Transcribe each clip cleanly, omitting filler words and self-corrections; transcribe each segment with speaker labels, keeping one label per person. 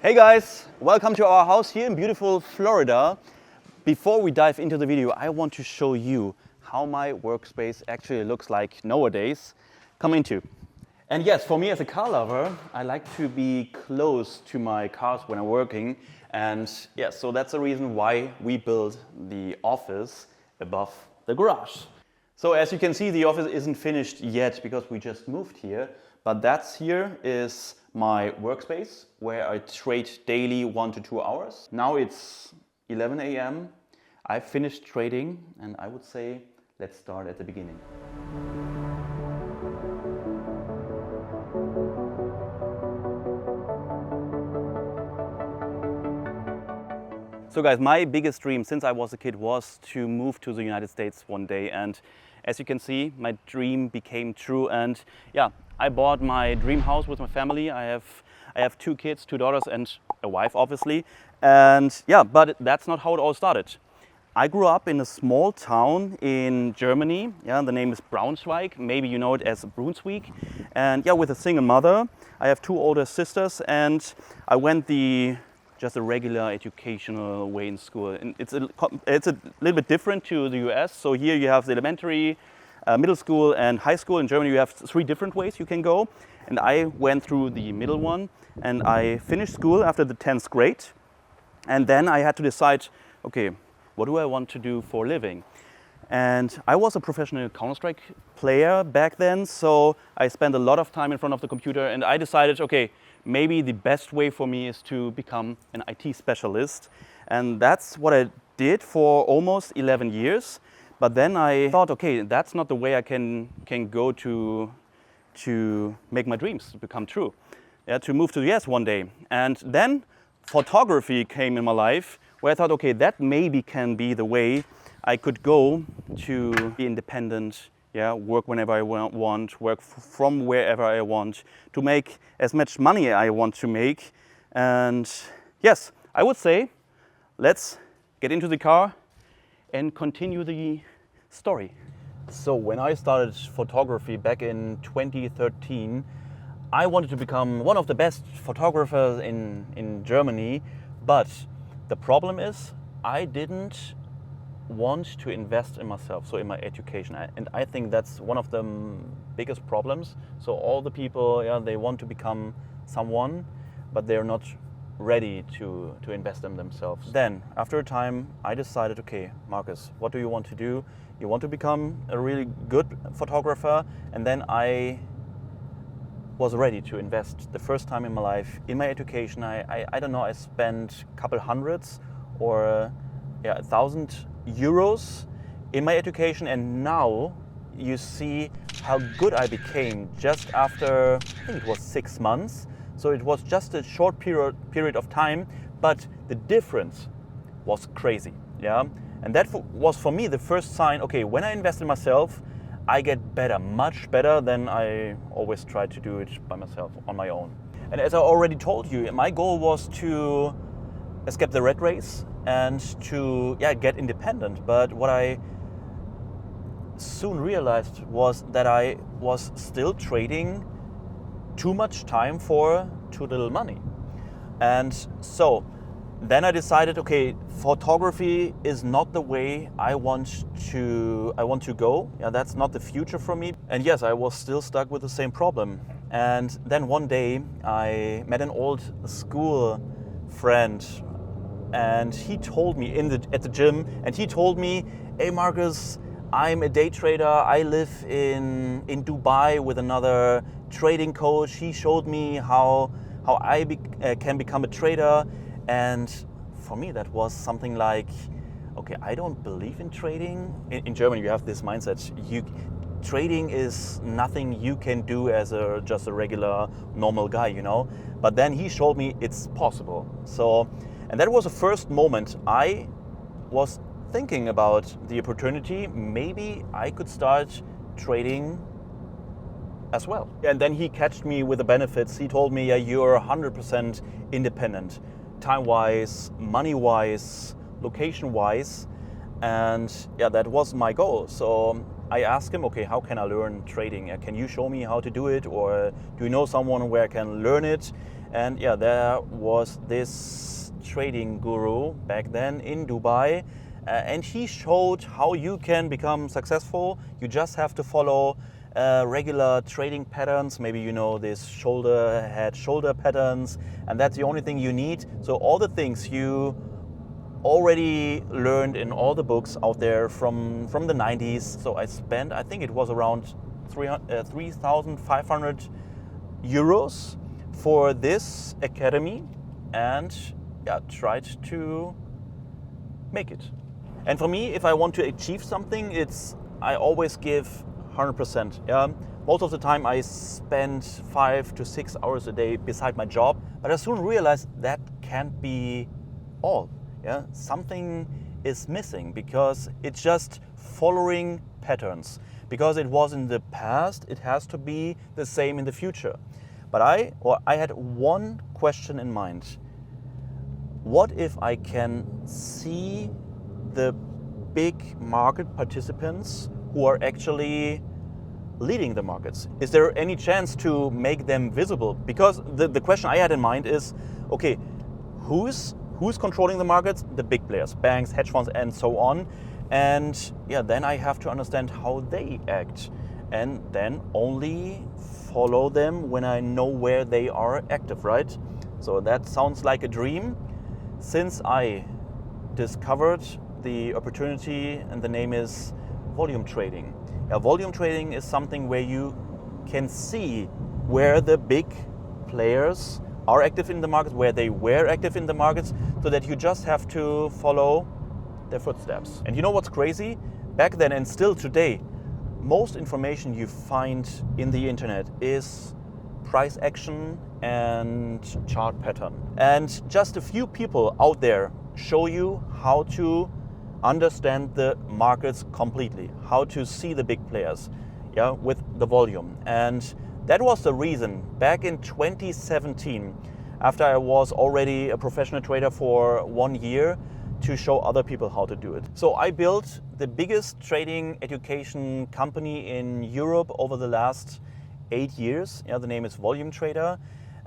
Speaker 1: Hey guys, welcome to our house here in beautiful Florida. Before we dive into the video, I want to show you how my workspace actually looks like nowadays. Come into. And yes, for me as a car lover, I like to be close to my cars when I'm working. And yes, so that's the reason why we built the office above the garage. So as you can see, the office isn't finished yet because we just moved here. But that's here is my workspace where I trade daily 1 to 2 hours. Now it's 11 a.m. I finished trading and I would say let's start at the beginning. So guys, my biggest dream since I was a kid was to move to the United States one day, and as you can see, my dream became true. And yeah, I bought my dream house with my family. I have 2 kids, 2 daughters and a wife obviously. And yeah, but that's not how it all started. I grew up in a small town in Germany. Yeah, the name is Braunschweig. Maybe you know it as Brunswick. And yeah, with a single mother. I have 2 older sisters and I went just a regular educational way in school. And it's a little bit different to the US. So here you have the elementary, middle school and high school. In Germany you have 3 different ways you can go. And I went through the middle one and I finished school after the 10th grade. And then I had to decide, okay, what do I want to do for a living? And I was a professional Counter-Strike player back then, so I spent a lot of time in front of the computer and I decided, okay, maybe the best way for me is to become an IT specialist. And that's what I did for almost 11 years. But then I thought, okay, that's not the way I can go to make my dreams become true. Yeah, to move to the US one day. And then photography came in my life where I thought, okay, that maybe can be the way I could go to be independent, yeah, work whenever I want, work from wherever I want, to make as much money I want to make. And yes, I would say, let's get into the car and continue the story. So when I started photography back in 2013, I wanted to become one of the best photographers in Germany, but the problem is I didn't want to invest in myself, so in my education. And I think that's one of the biggest problems. So all the people, yeah, they want to become someone, but they're not ready to invest in themselves. Then, after a time, I decided, okay, Marcus, what do you want to do? You want to become a really good photographer? And then I was ready to invest the first time in my life in my education. I don't know, I spent a couple hundreds or 1,000 euros in my education, and now you see how good I became just after, I think it was 6 months. So it was just a short period of time, but the difference was crazy. Yeah, and that was for me the first sign, okay, when I invest in myself, I get better, much better than I always try to do it by myself, on my own. And as I already told you, my goal was to escape the rat race and to get independent. But what I soon realized was that I was still trading too much time for too little money. And so then I decided, okay, photography is not the way I want to go. Yeah, that's not the future for me. And yes, I was still stuck with the same problem. And then one day I met an old school friend, and he told me at the gym, and he told me, hey Marcus, I'm a day trader. I live in Dubai with another trading coach. He showed me how I can become a trader. And for me, that was something like, okay, I don't believe in trading. In Germany, you have this mindset. Trading is nothing you can do as just a regular, normal guy, you know. But then he showed me it's possible. So, and that was the first moment I was thinking about the opportunity. Maybe I could start trading as well. And then he catched me with the benefits. He told me, yeah, you're 100% independent. Time-wise, money-wise, location-wise, and yeah, that was my goal. So I asked him, okay, how can I learn trading? Can you show me how to do it, or do you know someone where I can learn it? And yeah, there was this trading guru back then in Dubai, and he showed how you can become successful. You just have to follow regular trading patterns. Maybe you know this shoulder, head, shoulder patterns, and that's the only thing you need. So all the things you already learned in all the books out there from the 90s. So I spent, I think it was around 3,500 euros for this academy, and yeah, tried to make it. And for me, if I want to achieve something, I always give 100%. Yeah? Most of the time I spend 5 to 6 hours a day beside my job, but I soon realized that can't be all. Yeah? Something is missing because it's just following patterns. Because it was in the past, it has to be the same in the future. But I had one question in mind. What if I can see the big market participants who are actually leading the markets? Is there any chance to make them visible? Because the question I had in mind is, okay, who's controlling the markets? The big players, banks, hedge funds, and so on. And yeah, then I have to understand how they act, and then only follow them when I know where they are active, right? So that sounds like a dream. Since I discovered the opportunity, and the name is volume trading. Yeah, volume trading is something where you can see where the big players are active in the markets, where they were active in the markets, so that you just have to follow their footsteps. And you know what's crazy? Back then and still today, most information you find in the internet is price action and chart pattern. And just a few people out there show you how to understand the markets completely, how to see the big players, yeah, with the volume. And that was the reason back in 2017, after I was already a professional trader for 1 year, to show other people how to do it. So I built the biggest trading education company in Europe over the last 8 years. Yeah, the name is Volume Trader.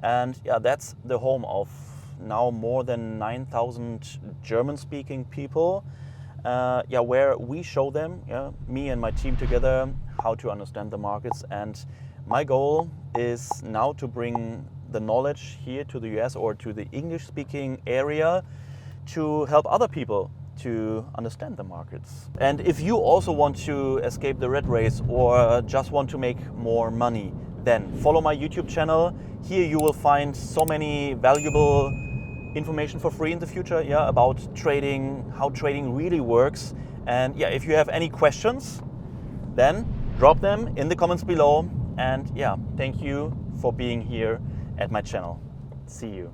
Speaker 1: And yeah, that's the home of now more than 9,000 German-speaking people. Yeah, where we show them, yeah, me and my team together, how to understand the markets. And my goal is now to bring the knowledge here to the US or to the English-speaking area to help other people to understand the markets. And if you also want to escape the rat race or just want to make more money, then follow my YouTube channel. Here you will find so many valuable information for free in the future, yeah, about trading, how trading really works. And yeah, if you have any questions, then drop them in the comments below. And yeah, thank you for being here at my channel. See you.